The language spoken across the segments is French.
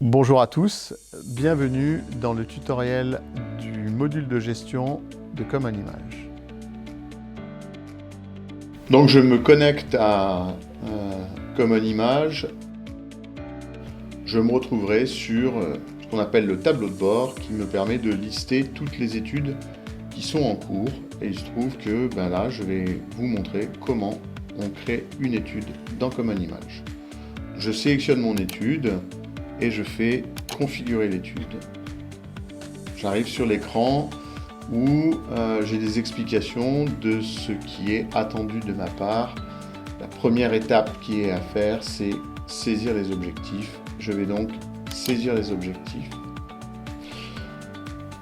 Bonjour à tous, bienvenue dans le tutoriel du module de gestion de CommonImage. Donc je me connecte à CommonImage, je me retrouverai sur ce qu'on appelle le tableau de bord qui me permet de lister toutes les études qui sont en cours. Et il se trouve que là je vais vous montrer comment on crée une étude dans CommonImage. Je sélectionne mon étude et je fais configurer l'étude. J'arrive sur l'écran où j'ai des explications de ce qui est attendu de ma part. La première étape qui est à faire, c'est saisir les objectifs. Je vais donc saisir les objectifs.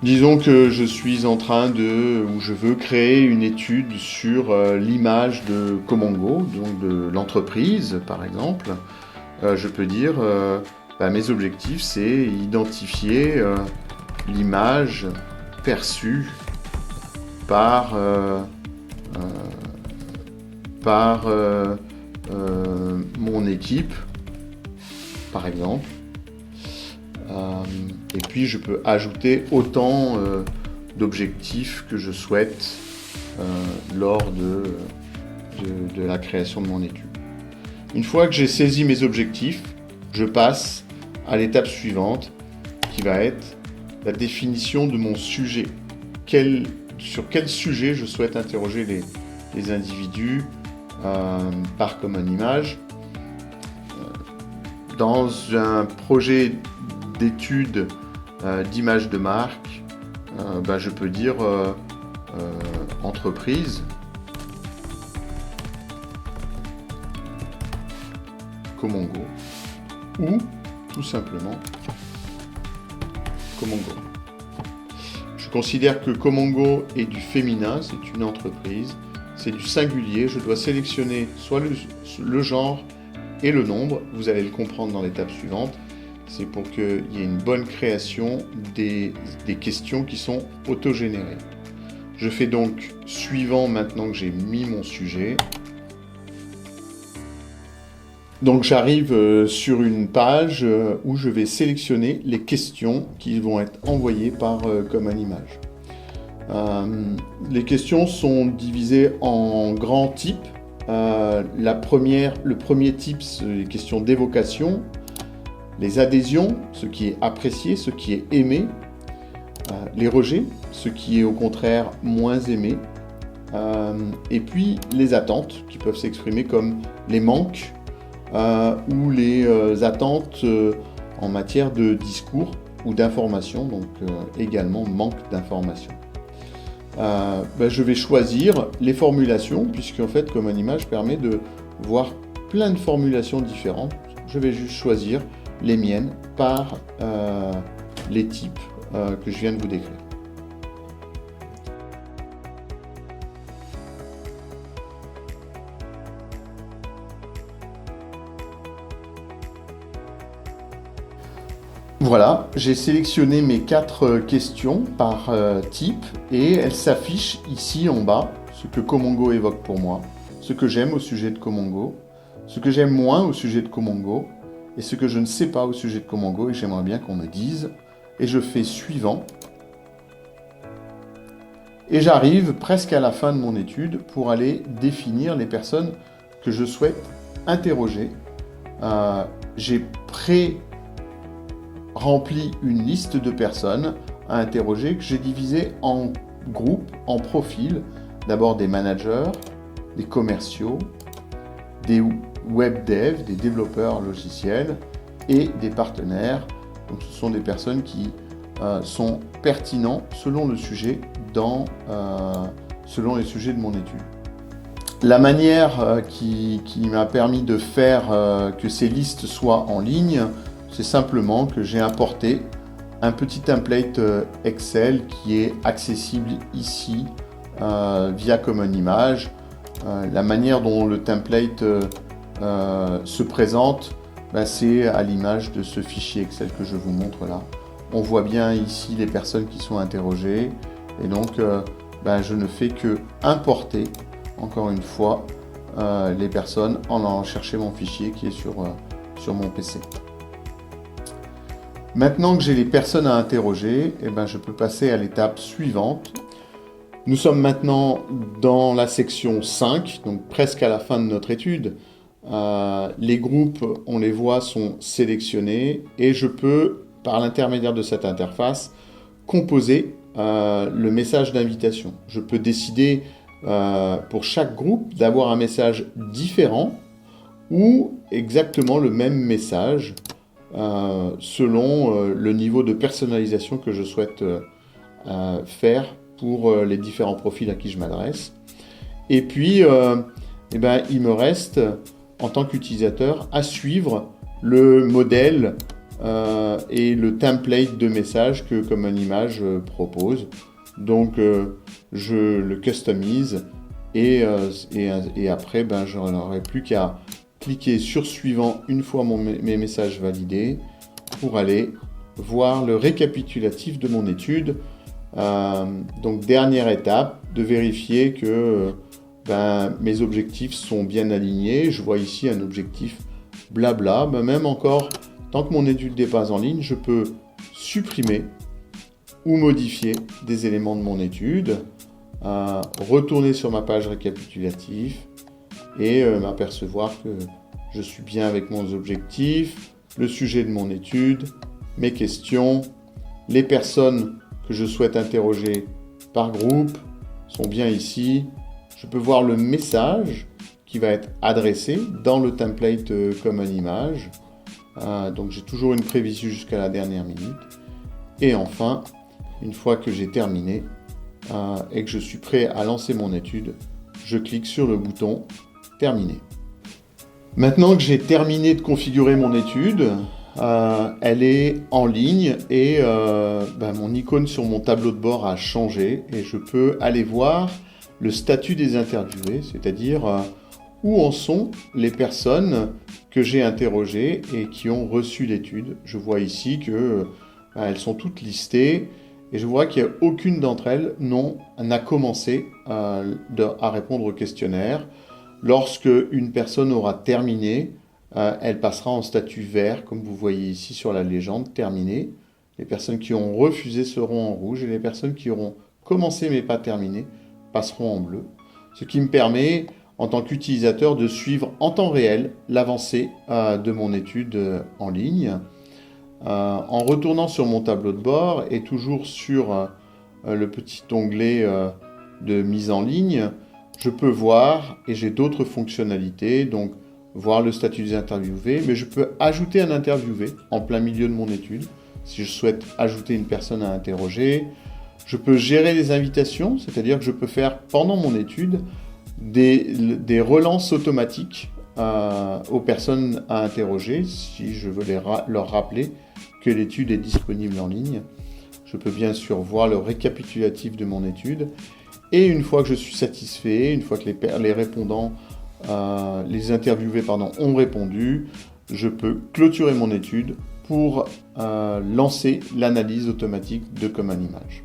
Disons que je suis en train ou je veux créer une étude sur l'image de Comongo, donc de l'entreprise par exemple. Je peux dire mes objectifs, c'est identifier l'image perçue par mon équipe, par exemple. Et puis je peux ajouter autant d'objectifs que je souhaite lors de la création de mon étude. Une fois que j'ai saisi mes objectifs, je passe à l'étape suivante qui va être la définition de mon sujet. Sur quel sujet je souhaite interroger les individus par CommonImage. Dans un projet d'étude d'image de marque, je peux dire entreprise, Comongo, ou tout simplement Comongo. Je considère que Comongo est du féminin, c'est une entreprise, c'est du singulier. Je dois sélectionner soit le genre et le nombre, vous allez le comprendre dans l'étape suivante. C'est pour qu'il y ait une bonne création des questions qui sont autogénérées. Je fais donc suivant maintenant que j'ai mis mon sujet. Donc j'arrive sur une page où je vais sélectionner les questions qui vont être envoyées par CommonImage. Les questions sont divisées en grands types. Le premier type, c'est les questions d'évocation, les adhésions, ce qui est apprécié, ce qui est aimé, les rejets, ce qui est au contraire moins aimé, et puis les attentes qui peuvent s'exprimer comme les manques, ou les attentes en matière de discours ou d'information, donc également manque d'information. Je vais choisir les formulations, puisque en fait CommonImage permet de voir plein de formulations différentes. Je vais juste choisir les miennes par les types que je viens de vous décrire. Voilà, j'ai sélectionné mes 4 questions par type et elles s'affichent ici en bas, ce que Comongo évoque pour moi, ce que j'aime au sujet de Comongo, ce que j'aime moins au sujet de Comongo et ce que je ne sais pas au sujet de Comongo et j'aimerais bien qu'on me dise. Et je fais suivant. Et j'arrive presque à la fin de mon étude pour aller définir les personnes que je souhaite interroger. J'ai rempli une liste de personnes à interroger que j'ai divisé en groupes, en profils. D'abord des managers, des commerciaux, des web devs, des développeurs logiciels et des partenaires. Donc ce sont des personnes qui sont pertinents selon le sujet selon les sujets de mon étude. La manière qui m'a permis de faire que ces listes soient en ligne, c'est simplement que j'ai importé un petit template Excel qui est accessible ici via CommonImage. La manière dont le template se présente, c'est à l'image de ce fichier Excel que je vous montre là. On voit bien ici les personnes qui sont interrogées et donc je ne fais que importer encore une fois les personnes en allant chercher mon fichier qui est sur mon PC. Maintenant que j'ai les personnes à interroger, je peux passer à l'étape suivante. Nous sommes maintenant dans la section 5, donc presque à la fin de notre étude. Les groupes, on les voit, sont sélectionnés et je peux, par l'intermédiaire de cette interface, composer le message d'invitation. Je peux décider pour chaque groupe d'avoir un message différent ou exactement le même message selon le niveau de personnalisation que je souhaite faire pour les différents profils à qui je m'adresse. Et puis, il me reste, en tant qu'utilisateur, à suivre le modèle et le template de message que Common Image propose. Donc, je le customise et après, je n'aurai plus qu'à cliquer sur suivant une fois mes messages validés pour aller voir le récapitulatif de mon étude. Donc dernière étape, de vérifier que mes objectifs sont bien alignés. Je vois ici un objectif blabla. Même encore, tant que mon étude n'est pas en ligne, je peux supprimer ou modifier des éléments de mon étude, retourner sur ma page récapitulative et m'apercevoir que je suis bien avec mon objectif, le sujet de mon étude, mes questions, les personnes que je souhaite interroger par groupe sont bien ici. Je peux voir le message qui va être adressé dans le template Common Image. Donc j'ai toujours une prévision jusqu'à la dernière minute. Et enfin, une fois que j'ai terminé et que je suis prêt à lancer mon étude, je clique sur le bouton Terminer. Maintenant que j'ai terminé de configurer mon étude, elle est en ligne et mon icône sur mon tableau de bord a changé et je peux aller voir le statut des interviewés, c'est-à-dire où en sont les personnes que j'ai interrogées et qui ont reçu l'étude. Je vois ici que elles sont toutes listées et je vois qu'il n'y a aucune d'entre elles n'a commencé à répondre au questionnaire. Lorsque une personne aura terminé, elle passera en statut vert, comme vous voyez ici sur la légende, terminé. Les personnes qui ont refusé seront en rouge et les personnes qui auront commencé mais pas terminé passeront en bleu. Ce qui me permet, en tant qu'utilisateur, de suivre en temps réel l'avancée de mon étude en ligne. En retournant sur mon tableau de bord et toujours sur le petit onglet de mise en ligne, je peux voir, et j'ai d'autres fonctionnalités, donc voir le statut des interviewés, mais je peux ajouter un interviewé en plein milieu de mon étude, si je souhaite ajouter une personne à interroger. Je peux gérer les invitations, c'est-à-dire que je peux faire pendant mon étude des relances automatiques aux personnes à interroger, si je veux leur rappeler que l'étude est disponible en ligne. Je peux bien sûr voir le récapitulatif de mon étude. Et une fois que je suis satisfait, une fois que les répondants, les interviewés ont répondu, je peux clôturer mon étude pour lancer l'analyse automatique de Common Image.